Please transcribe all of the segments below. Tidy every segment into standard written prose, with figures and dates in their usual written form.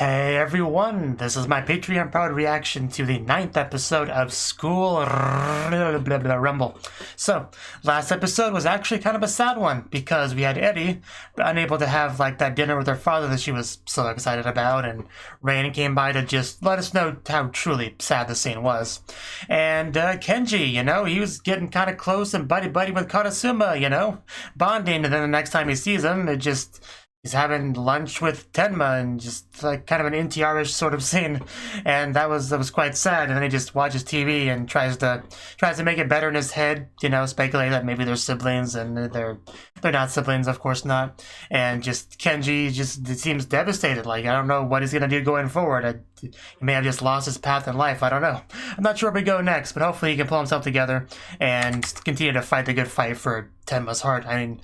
Hey everyone, this is my Patreon proud reaction to the 9th episode of School Rumble. So, last episode was actually kind of a sad one because we had Eddie unable to have like that dinner with her father that she was so excited about, and Rain came by to just let us know how truly sad the scene was. And Kenji, you know, he was getting kind of close and buddy-buddy with Karasuma, you know, bonding, and then the next time he sees him, he's having lunch with Tenma and just like kind of an NTR-ish sort of scene, and that was quite sad. And then he just watches TV and tries to make it better in his head, you know, speculate that maybe they're siblings, and they're not siblings, of course not. And just Kenji just seems devastated. Like, I don't know what he's gonna do going forward. He may have just lost his path in life. I don't know. I'm not sure where we go next, but hopefully he can pull himself together and continue to fight the good fight for Tenma's heart. I mean,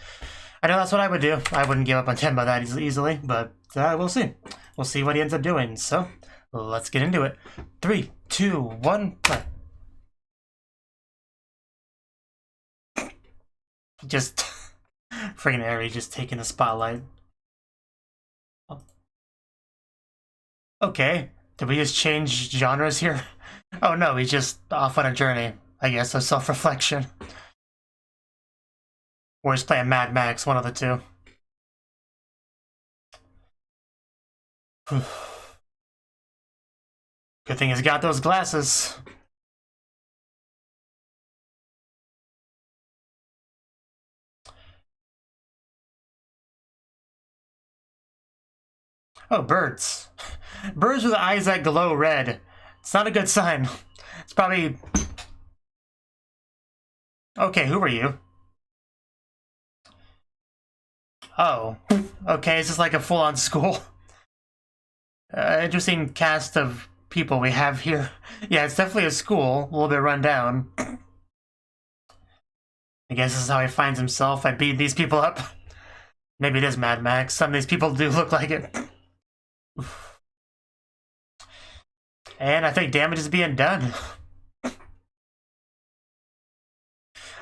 I know that's what I would do. I wouldn't give up on Tenma that easily, but we'll see. We'll see what he ends up doing. So, let's get into it. 3, 2, 1, play. Just friggin' Eri just taking the spotlight. Okay, did we just change genres here? Oh no, he's just off on a journey, I guess, of self-reflection. Or he's playing Mad Max, one of the two. Good thing he's got those glasses. Oh, birds. Birds with eyes that glow red. It's not a good sign. It's probably... Okay, who are you? Oh, okay, is this like a full-on school? Interesting cast of people we have here. Yeah, it's definitely a school, a little bit run down. I guess this is how he finds himself. I beat these people up. Maybe it is Mad Max. Some of these people do look like it. And I think damage is being done.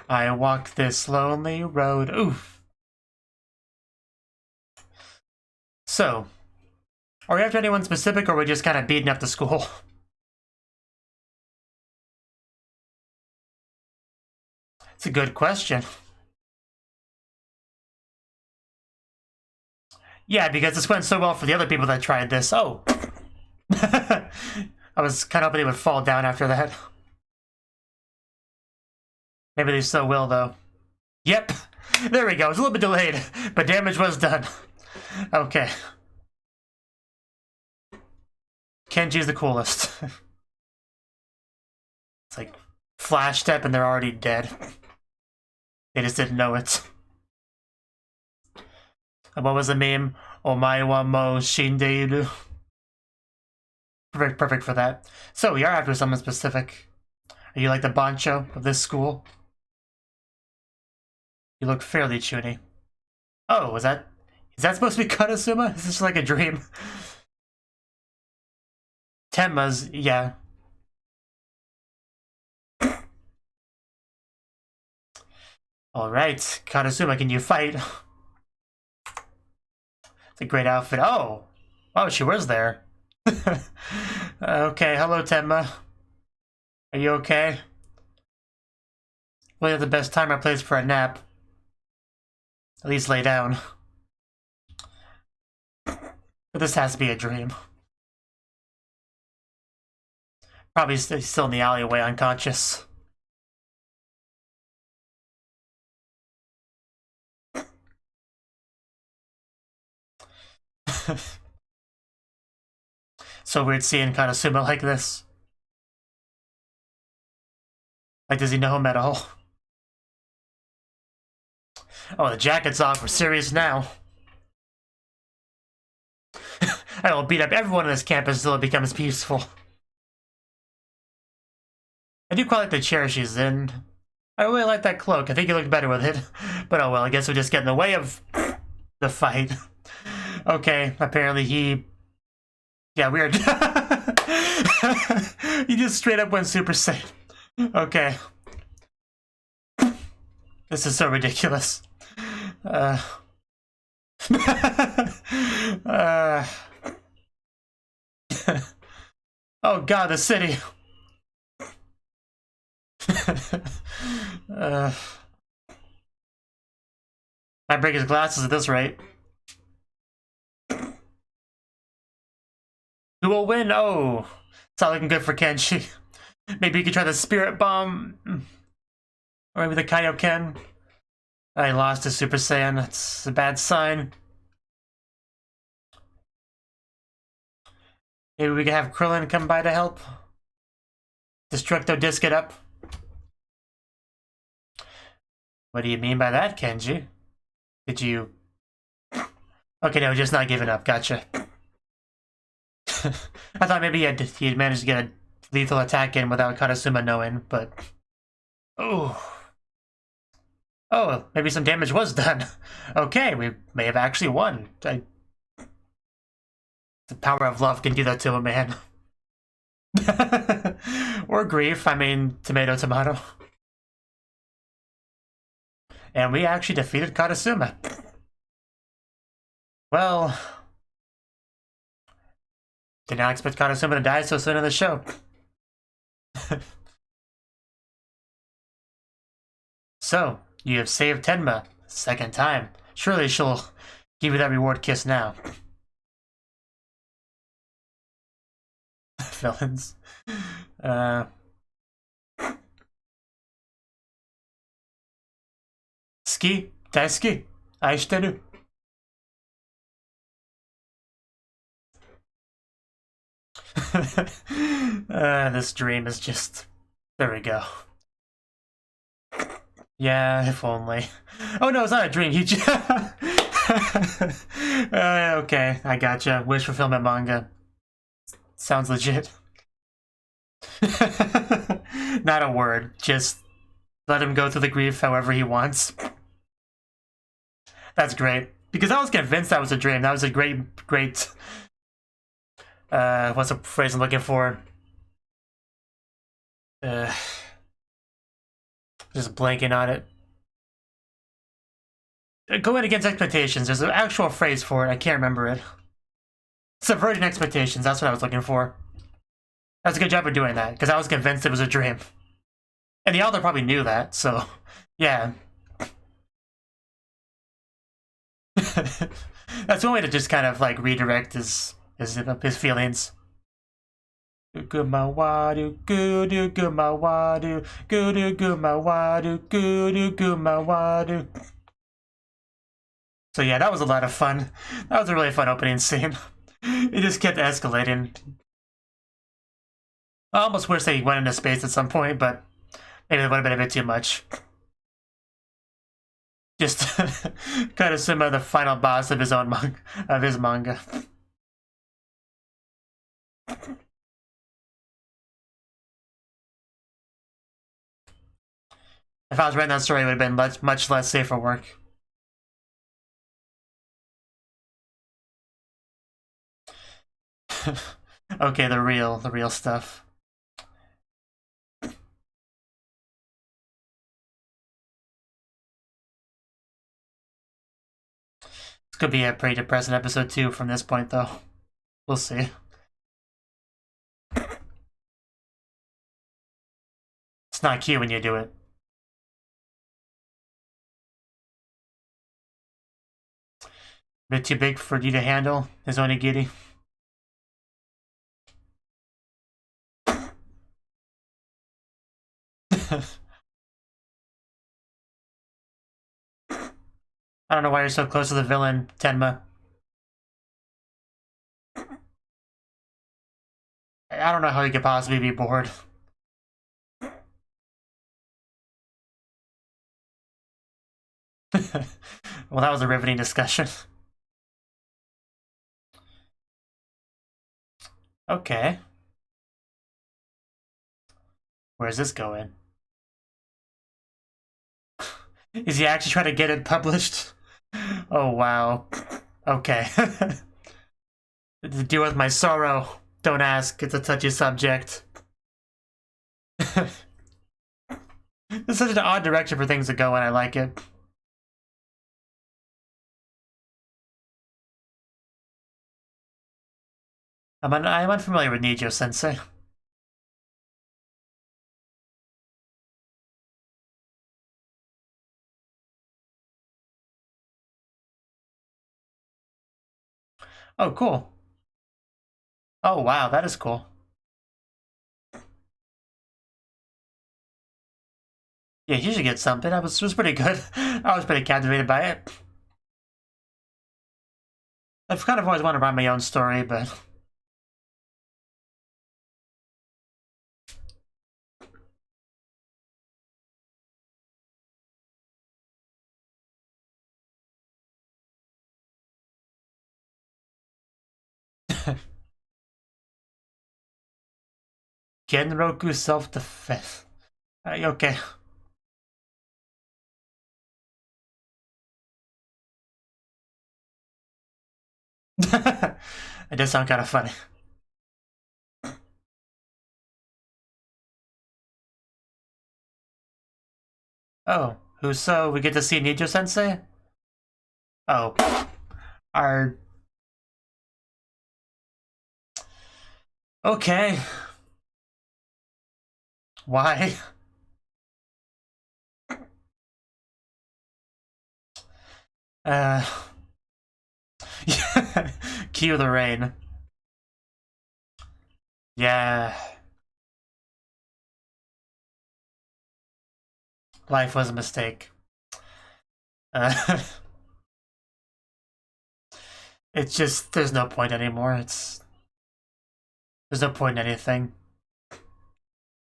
I walk this lonely road. Oof. So, are we after anyone specific, or are we just kind of beating up the school? It's a good question. Yeah, because this went so well for the other people that tried this. Oh. I was kind of hoping it would fall down after that. Maybe they still will, though. Yep. There we go. It's a little bit delayed, but damage was done. Okay. Kenji's the coolest. It's like flash step and they're already dead. They just didn't know it. And what was the meme? Omae wa mo shindeiru. Perfect for that. So we are after someone specific. Are you like the bancho of this school? You look fairly chuny. Oh, is that supposed to be Karasuma? Is this like a dream? Tenma's, yeah. Alright, Karasuma, can you fight? It's a great outfit. Oh! Oh, she was there. Okay, hello Tenma. Are you okay? Really have the best time or place for a nap. At least lay down. But this has to be a dream. Probably still in the alleyway, unconscious. So weird seeing Karasuma like this. Like, does he know him at all? Oh, the jacket's off. We're serious now. I will beat up everyone on this campus until it becomes peaceful. I do quite like the chair she's in. I really like that cloak. I think you look better with it. But oh well, I guess we'll just get in the way of the fight. Okay, apparently he... Yeah, weird. He just straight up went Super Saiyan. Okay. This is so ridiculous. Oh god, the city! Might break his glasses at this rate. Who will win? Oh, it's not looking good for Kenshi. Maybe you could try the Spirit Bomb. Or maybe the Kaioken. I lost to Super Saiyan. That's a bad sign. Maybe we could have Krillin come by to help. Destructo Disc it up. What do you mean by that, Kenji? Did you... Okay, no, just not giving up. Gotcha. I thought maybe he'd managed to get a lethal attack in without Karasuma knowing, but... Oh. Oh, maybe some damage was done. Okay, we may have actually won. The power of love can do that to a man. Or grief, I mean, tomato, tomato. And we actually defeated Karasuma. Well... Did not expect Karasuma to die so soon in the show. So, you have saved Tenma. Second time. Surely she'll give you that reward kiss now. Villains. Ski, daisuki, aishiteru. This dream is just... There we go. Yeah, if only. Oh no, it's not a dream. He just... okay, I gotcha. Wish fulfillment manga. Sounds legit. Not a word. Just let him go through the grief however he wants. That's great. Because I was convinced that was a dream. That was a great... what's the phrase I'm looking for? Just blanking on it. Going against expectations. There's an actual phrase for it. I can't remember it. Subverting expectations. That's what I was looking for. That's a good job of doing that, because I was convinced it was a dream. And the author probably knew that, so... Yeah. That's one way to just kind of, like, redirect his feelings. So yeah, that was a lot of fun. That was a really fun opening scene. It just kept escalating. I almost wish they went into space at some point, but maybe it would have been a bit too much. Just Karasuma, the final boss of his own manga. If I was writing that story, it would have been much less safer work. Okay, the real stuff. This could be a pretty depressing episode too from this point, though. We'll see. It's not cute when you do it. A bit too big for you to handle, his onigiri. I don't know why you're so close to the villain, Tenma. I don't know how you could possibly be bored. Well, that was a riveting discussion. Okay. Where's this going? Is he actually trying to get it published? Oh, wow. Okay. To deal with my sorrow. Don't ask, it's a touchy subject. It's such an odd direction for things to go, and I like it. I'm unfamiliar with Nijo Sensei. Oh, cool. Oh, wow, that is cool. Yeah, you should get something. It was pretty good. I was pretty captivated by it. I've kind of always wanted to write my own story, but... Genroku self-defense. Okay. It does sound kind of funny. Oh, who's so? We get to see Nijo-sensei? Oh. Our... Okay. Why? Cue the rain. Yeah. Life was a mistake. It's just, there's no point anymore. There's no point in anything.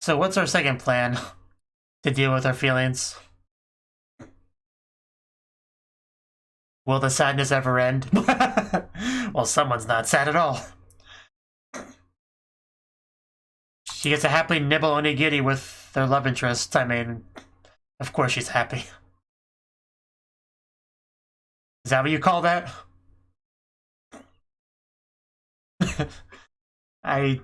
So what's our second plan to deal with our feelings? Will the sadness ever end? Well, someone's not sad at all. She gets to happily nibble onigiri with their love interest. I mean, of course she's happy. Is that what you call that? I...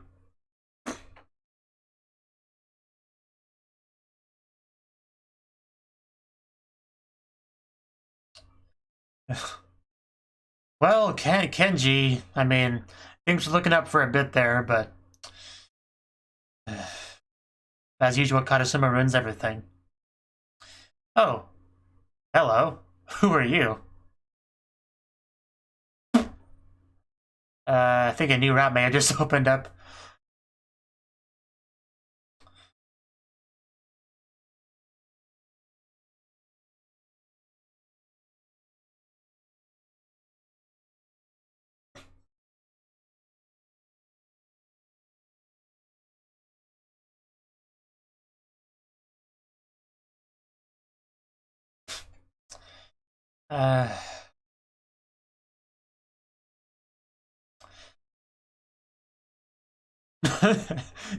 Well, Kenji, I mean, things are looking up for a bit there, but... As usual, Karasuma ruins everything. Oh. Hello. Who are you? I think a new route may have just opened up.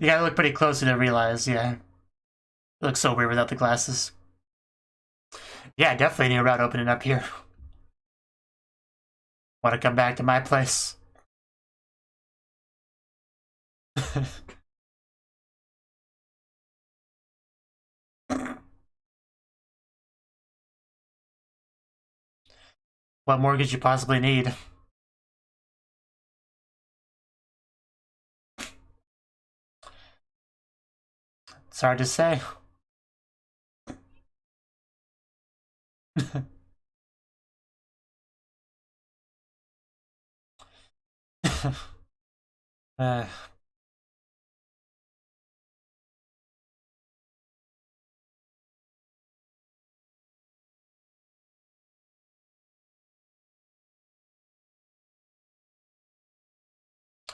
You gotta look pretty closely to realize, yeah. It looks so weird without the glasses. Yeah, definitely a new route opening up here. Want to come back to my place? What more could you possibly need? It's hard to say.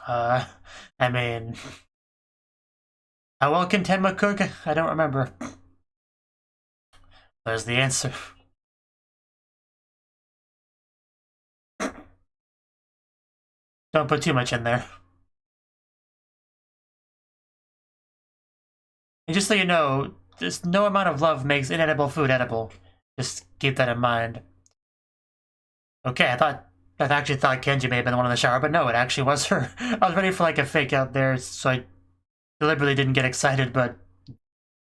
uh, I mean... How well can Tenma cook? I don't remember. There's the answer. Don't put too much in there. And just so you know, just no amount of love makes inedible food edible. Just keep that in mind. Okay, I actually thought Kenji may have been the one in the shower, but no, it actually was her. I was ready for like a fake out there, so I deliberately didn't get excited, but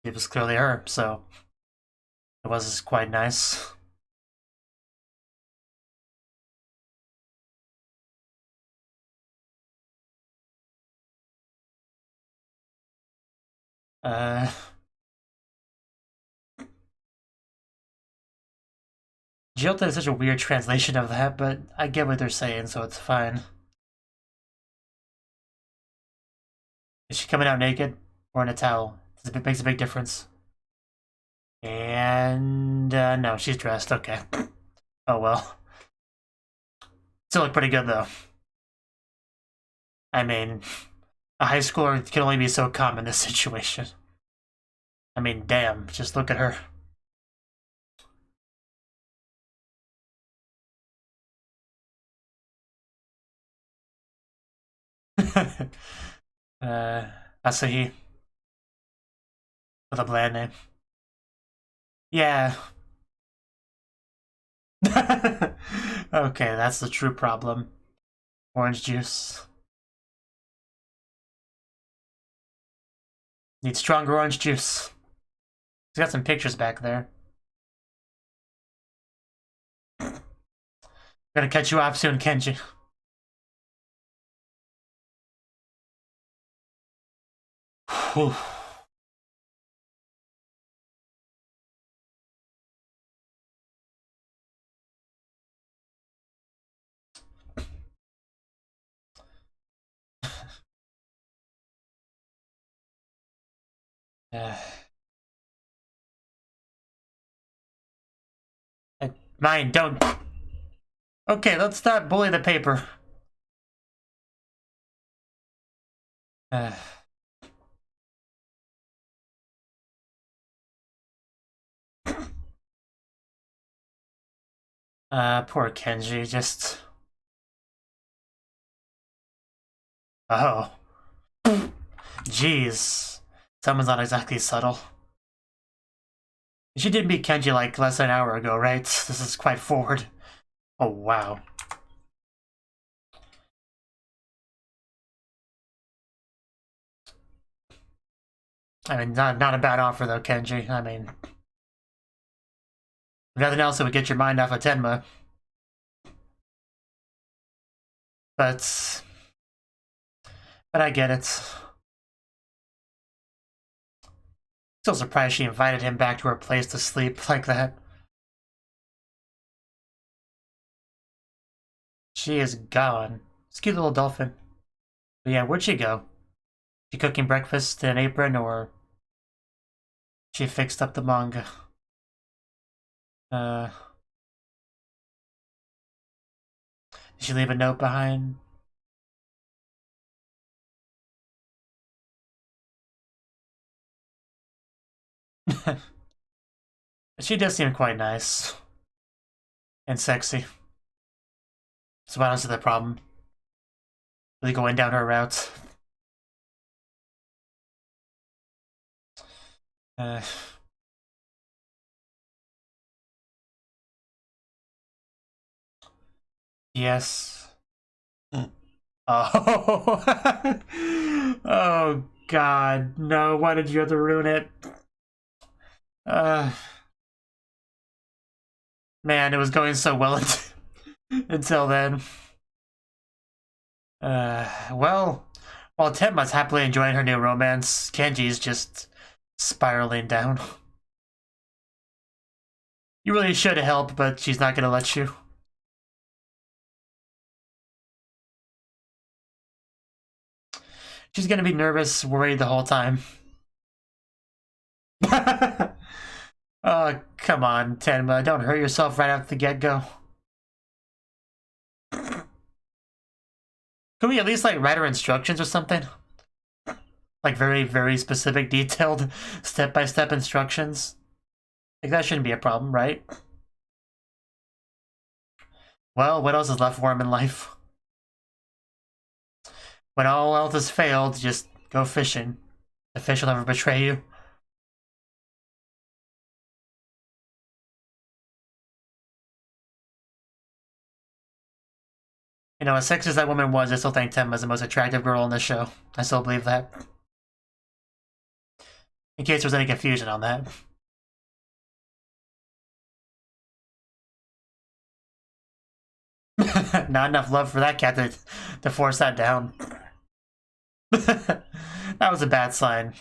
it was clearly her, so it was quite nice. Jilta is such a weird translation of that, but I get what they're saying, so it's fine. Is she coming out naked or in a towel? It makes a big difference. And no, she's dressed. Okay. Oh well. Still look pretty good though. I mean, a high schooler can only be so calm in this situation. I mean, damn, just look at her. Asahi. With a bland name. Yeah. Okay, that's the true problem. Orange juice. Need stronger orange juice. He's got some pictures back there. Gonna catch you up soon, Kenji. Whew. Mine, don't. Okay, let's stop bullying the paper. Poor Kenji, just... Oh. Jeez. Someone's not exactly subtle. She did meet Kenji like less than an hour ago, right? This is quite forward. Oh, wow. I mean, not a bad offer though, Kenji. I mean... If nothing else, it would get your mind off of Tenma. But I get it. Still surprised she invited him back to her place to sleep like that. She is gone. This cute little dolphin. But yeah, where'd she go? She cooking breakfast in an apron, or she fixed up the manga? Did she leave a note behind? She does seem quite nice. And sexy. So I don't see the problem. Really going down her route. Yes. Oh. Oh, God. No, why did you have to ruin it? Man, it was going so well until then. Well, while Tenma's happily enjoying her new romance, Kenji's just spiraling down. You really should help, but she's not gonna let you. She's gonna be nervous, worried the whole time. Oh, come on, Tenma. Don't hurt yourself right off the get-go. Could we at least, like, write her instructions or something? Like, very, very specific, detailed, step-by-step instructions? Like, that shouldn't be a problem, right? Well, what else is left for him in life? When all else has failed, just go fishing. The fish will never betray you. You know, as sexy as that woman was, I still think Tenma is the most attractive girl in this show. I still believe that. In case there's any confusion on that. Not enough love for that cat to force that down. That was a bad sign.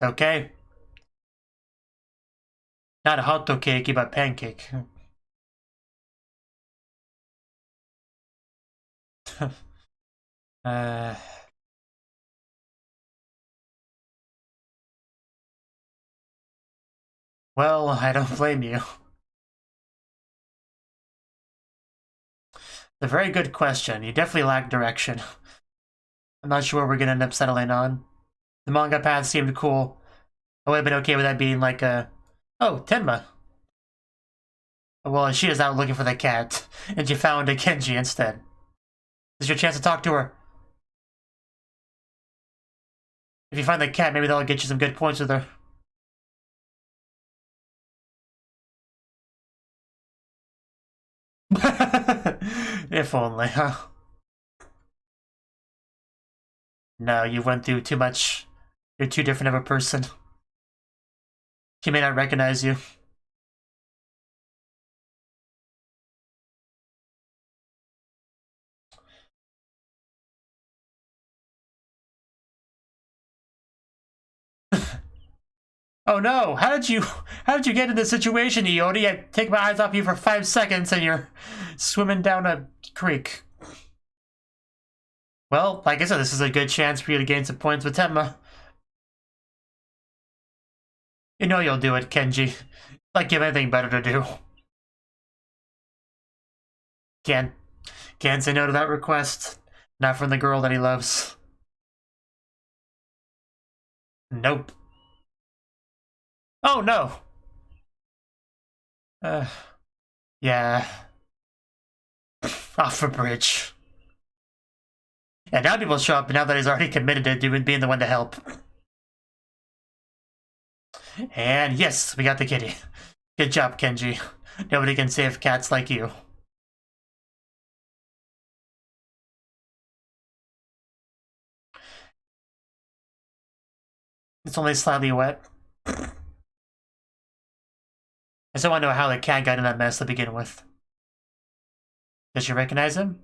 Okay. Not a hot cake, but pancake. Well, I don't blame you. It's a very good question. You definitely lack direction. I'm not sure what we're gonna end up settling on. The manga path seemed cool. I would have been okay with that being like a... Oh, Tenma. Well, she is out looking for the cat, and she found a Kenji instead. This is your chance to talk to her. If you find the cat, maybe that'll get you some good points with her. If only, huh? No, you went through too much. You're too different of a person. She may not recognize you. Oh no! How did you get in this situation, Iodi? I take my eyes off you for 5 seconds and you're swimming down a creek. Well, like I said, this is a good chance for you to gain some points with Tenma. You know you'll do it, Kenji. Like you have anything better to do. Can't say no to that request. Not from the girl that he loves. Nope. Oh no! Yeah. Off a bridge. And now people show up now that he's already committed to being the one to help. And yes, we got the kitty. Good job, Kenji. Nobody can save cats like you. It's only slightly wet. I still want to know how the cat got in that mess to begin with. Does she recognize him?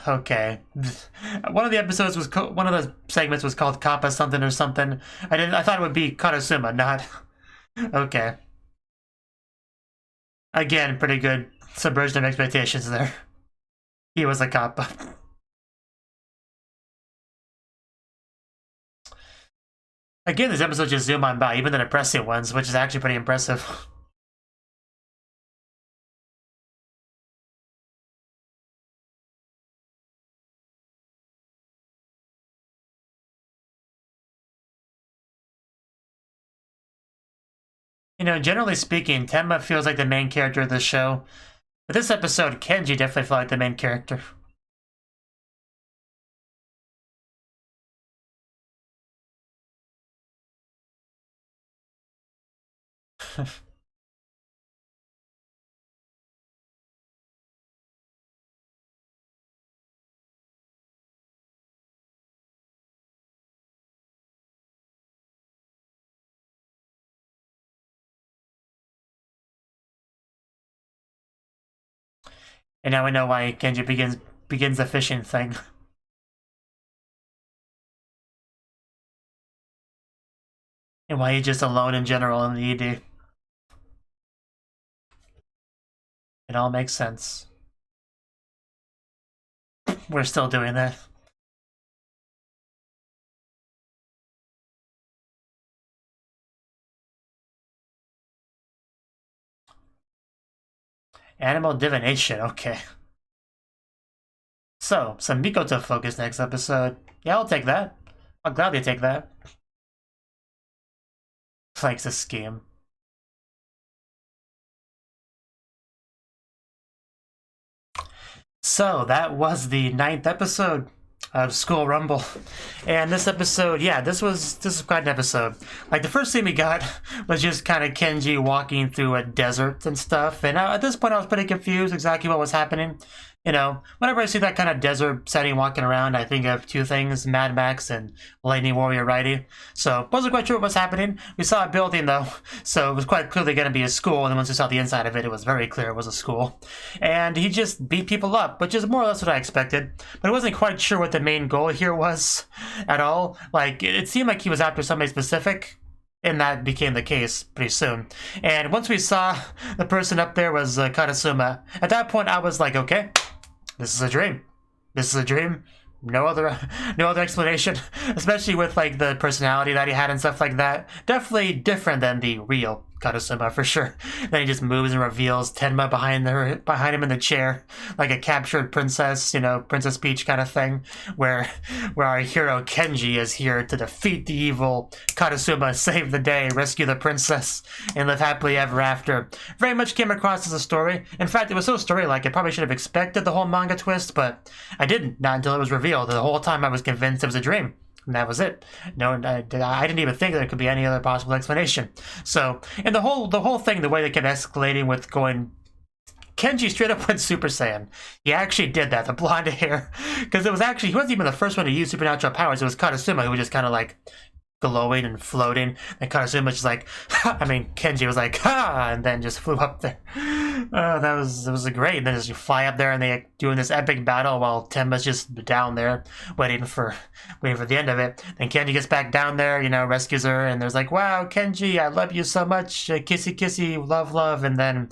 Okay. One of the episodes was one of the segments was called Kappa something or something. I thought it would be Karasuma, not. Okay. Again, pretty good subversion of expectations there. He was a Kappa. Again, these episodes just zoom on by, even the depressing ones, which is actually pretty impressive. You know, generally speaking, Tenma feels like the main character of the show. But this episode, Kenji definitely felt like the main character. And now we know why Kenji begins the fishing thing. And why he's just alone in general in the ED. It all makes sense. We're still doing that. Animal divination, okay. So, some Mikoto focus next episode. Yeah, I'll take that. I'll gladly take that. Likes a scheme. So, that was the 9th episode of School Rumble. And this episode, yeah, this was quite an episode. Like, the first thing we got was just kind of Kenji walking through a desert and stuff. And at this point, I was pretty confused exactly what was happening. You know, whenever I see that kind of desert setting walking around, I think of two things, Mad Max and Lightning Warrior Righty. So, wasn't quite sure what was happening. We saw a building, though, so it was quite clearly going to be a school, and then once we saw the inside of it, it was very clear it was a school. And he just beat people up, which is more or less what I expected. But I wasn't quite sure what the main goal here was at all. Like, it seemed like he was after somebody specific, and that became the case pretty soon. And once we saw the person up there was Karasuma, at that point I was like, okay, this is a dream. This is a dream. No other explanation, especially with like the personality that he had and stuff like that. Definitely different than the real Karasuma for sure. Then he just moves and reveals Tenma behind him in the chair, like a captured princess, you know, Princess Peach kind of thing, where our hero Kenji is here to defeat the evil Karasuma, save the day, rescue the princess, and live happily ever after. Very much came across as a story. In fact, it was so story-like, I probably should have expected the whole manga twist, but I didn't, not until it was revealed. The whole time I was convinced it was a dream. And that was it. No, I didn't even think there could be any other possible explanation. So, and the whole thing, the way they kept escalating with going, Kenji straight up went Super Saiyan. He actually did that, the blonde hair, because it was actually, he wasn't even the first one to use supernatural powers. It was Karasuma who was just kind of like glowing and floating, and Karasuma just like, Kenji was like, ha, and then just flew up there. That was great. And then just you fly up there and they doing this epic battle while Tenma's just down there waiting for the end of it. Then Kenji gets back down there, you know, rescues her, and there's like, wow, Kenji, I love you so much, kissy kissy, love love, and then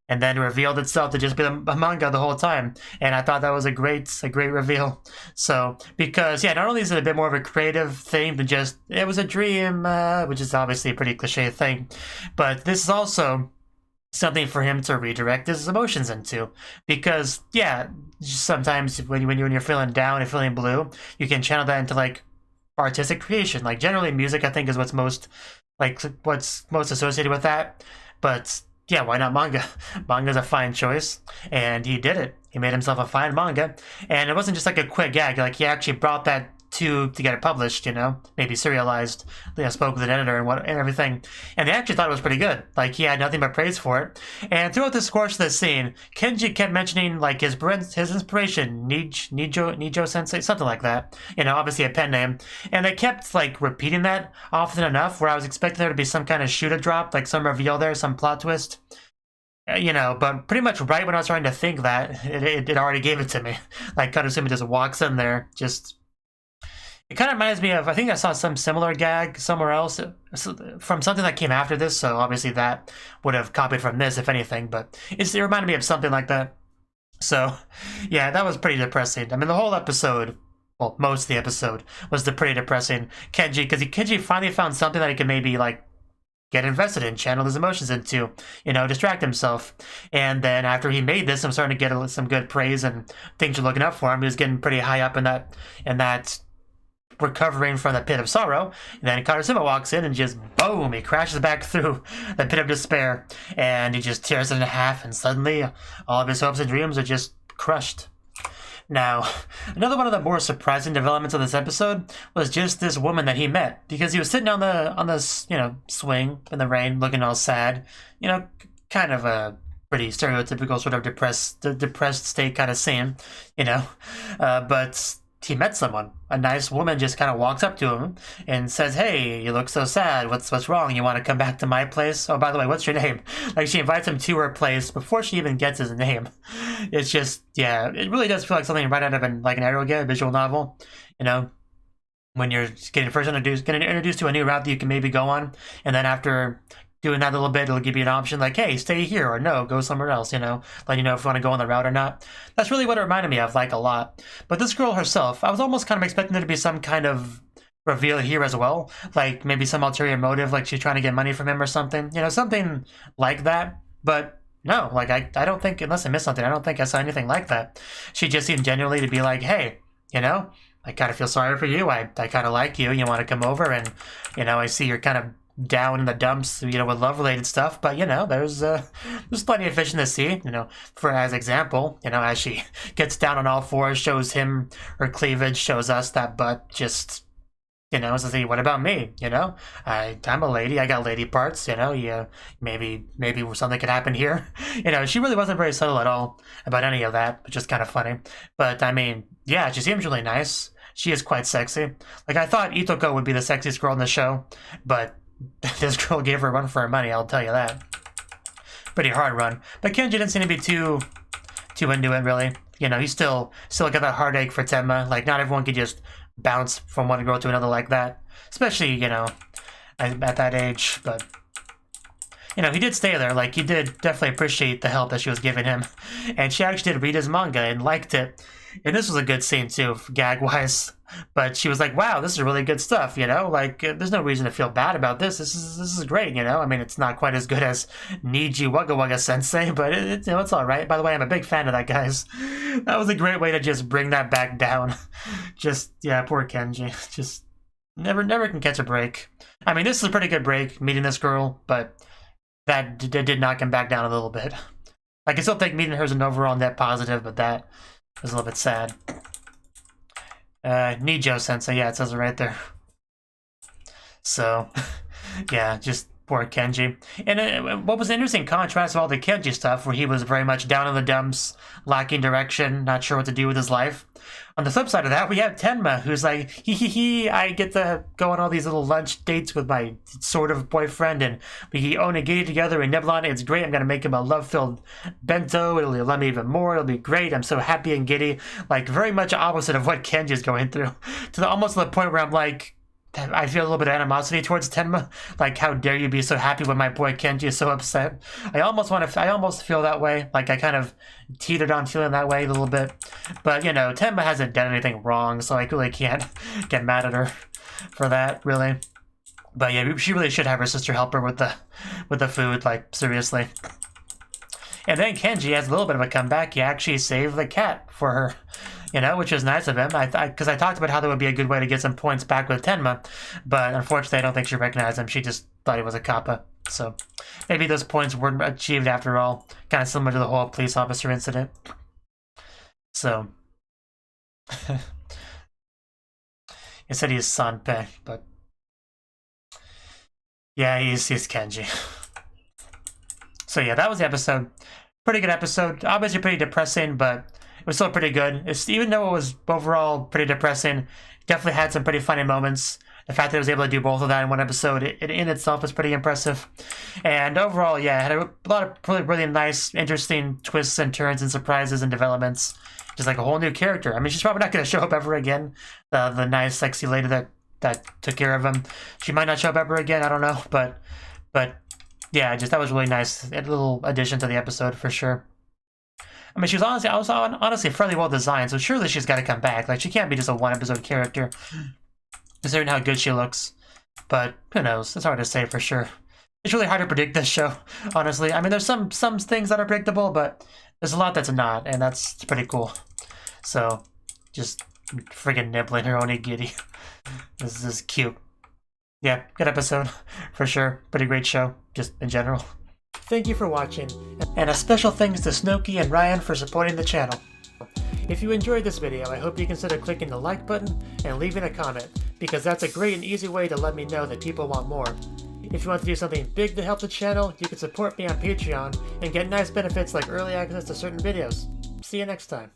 it revealed itself to just be a manga the whole time. And I thought that was a great reveal. So, because, yeah, not only is it a bit more of a creative thing than just, it was a dream, which is obviously a pretty cliche thing, but this is also something for him to redirect his emotions into. Because, yeah, sometimes when you're feeling down and feeling blue, you can channel that into, like, artistic creation. Like, generally music, I think, is what's most associated with that. But yeah, why not manga? Manga's a fine choice, and he did it. He made himself a fine manga, and it wasn't just like a quick gag. Like, he actually brought that to get it published, you know, maybe serialized. You know, spoke with an editor and everything, and they actually thought it was pretty good. Like, he had nothing but praise for it. And throughout the course of the scene, Kenji kept mentioning like his inspiration, Nijo Sensei, something like that. You know, obviously a pen name, and they kept like repeating that often enough where I was expecting there to be some kind of shoot-a drop, like some reveal there, some plot twist. You know, but pretty much right when I was starting to think that, it already gave it to me. Like, Karasuma just walks in there, just... It kind of reminds me of, I think I saw some similar gag somewhere else from something that came after this, so obviously that would have copied from this, if anything, but it reminded me of something like that. So, yeah, that was pretty depressing. I mean, the whole episode, well, most of the episode, was pretty depressing. Kenji, because Kenji finally found something that he could maybe, like, get invested in, channel his emotions into, you know, distract himself. And then after he made this, I'm starting to get some good praise and things are looking up for him. He was getting pretty high up in that recovering from the pit of sorrow. And then Karasuma walks in and just boom, he crashes back through the pit of despair and he just tears it in half, and suddenly all of his hopes and dreams are just crushed. Now, another one of the more surprising developments of this episode was just this woman that he met, because he was sitting on the you know, swing in the rain, looking all sad, you know, kind of a pretty stereotypical sort of depressed state kind of scene, you know, but he met someone. A nice woman just kind of walks up to him and says, hey, you look so sad. What's wrong? You want to come back to my place? Oh, by the way, what's your name? Like, she invites him to her place before she even gets his name. It's just, yeah, it really does feel like something right out of an eroge, a visual novel, you know, when you're getting introduced to a new route that you can maybe go on, and then after doing that a little bit, it'll give you an option like, hey, stay here, or no, go somewhere else, you know, letting you know if you want to go on the route or not. That's really what it reminded me of, like, a lot. But this girl herself, I was almost kind of expecting there to be some kind of reveal here as well, like maybe some ulterior motive, like she's trying to get money from him or something, you know, something like that. But no, like, I don't think, unless I missed something, I don't think I saw anything like that. She just seemed genuinely to be like, hey, you know, I kind of feel sorry for you, I kind of like you want to come over, and, you know, I see you're kind of down in the dumps, you know, with love-related stuff, but, you know, there's plenty of fish in the sea, you know, for as example, you know, as she gets down on all fours, shows him her cleavage, shows us that butt, just You know, so say, what about me? You know, I'm a lady. I got lady parts. You know, yeah, maybe something could happen here. You know, she really wasn't very subtle at all about any of that, which is kind of funny. But I mean, yeah, she seems really nice. She is quite sexy. Like, I thought Itoko would be the sexiest girl in the show, but this girl gave her a run for her money. I'll tell you that. Pretty hard run. But Kenji didn't seem to be too into it, really. You know, he's still got that heartache for Tenma. Like, not everyone could just bounce from one girl to another like that, especially, you know, at that age. But you know, he did stay there. Like, he did definitely appreciate the help that she was giving him, and she actually did read his manga and liked it. And this was a good scene too, gag wise. But she was like, "Wow, this is really good stuff." You know, like, there's no reason to feel bad about this. This is great. You know, I mean, it's not quite as good as Niji Wugga Wugga Sensei, but you know, it's all right. By the way, I'm a big fan of that, guys. That was a great way to just bring that back down. Just, yeah, poor Kenji. Just never can catch a break. I mean, this is a pretty good break, meeting this girl, but that did knock him back down a little bit. I can still think meeting her is an overall net positive, but that was a little bit sad. Nijo Sensei, yeah, it says it right there. So, yeah, just poor Kenji. And what was an interesting contrast of all the Kenji stuff, where he was very much down in the dumps, lacking direction, not sure what to do with his life. On the flip side of that, we have Tenma, who's like, hee, I get to go on all these little lunch dates with my sort of boyfriend, and we onigiri together and nibble on it. It's great. I'm going to make him a love-filled bento. It'll love me even more. It'll be great. I'm so happy and giddy. Like, very much opposite of what Kenji's going through. Almost to the point where I'm like, I feel a little bit of animosity towards Tenma. Like, how dare you be so happy when my boy Kenji is so upset? I almost feel that way. Like, I kind of teetered on feeling that way a little bit. But, you know, Tenma hasn't done anything wrong, so I really can't get mad at her for that, really. But yeah, she really should have her sister help her with the food, like, seriously. And then Kenji has a little bit of a comeback. He actually saved the cat for her, you know, which is nice of him. Because I talked about how that would be a good way to get some points back with Tenma, but unfortunately I don't think she recognized him. She just thought he was a kappa. So maybe those points weren't achieved after all. Kind of similar to the whole police officer incident. So he said he's Sanpei, but yeah, he's Kenji. So yeah, that was the episode. Pretty good episode. Obviously pretty depressing, but it was still pretty good. Even though it was overall pretty depressing, definitely had some pretty funny moments. The fact that I was able to do both of that in one episode in itself is pretty impressive. And overall, yeah, it had a lot of really nice, interesting twists and turns and surprises and developments. Just like a whole new character. I mean, she's probably not going to show up ever again. The nice, sexy lady that took care of him. She might not show up ever again, I don't know. But yeah, just that was really nice. A little addition to the episode for sure. I mean, she was honestly fairly well designed, so surely she's got to come back. Like, she can't be just a one-episode character, considering how good she looks. But who knows? It's hard to say for sure. It's really hard to predict this show, honestly. I mean, there's some things that are predictable, but there's a lot that's not, and that's pretty cool. So, just friggin' nibbling her onigiri. This is cute. Yeah, good episode, for sure. Pretty great show, just in general. Thank you for watching, and a special thanks to Cnouki and Ryan for supporting the channel. If you enjoyed this video, I hope you consider clicking the like button and leaving a comment, because that's a great and easy way to let me know that people want more. If you want to do something big to help the channel, you can support me on Patreon and get nice benefits like early access to certain videos. See you next time.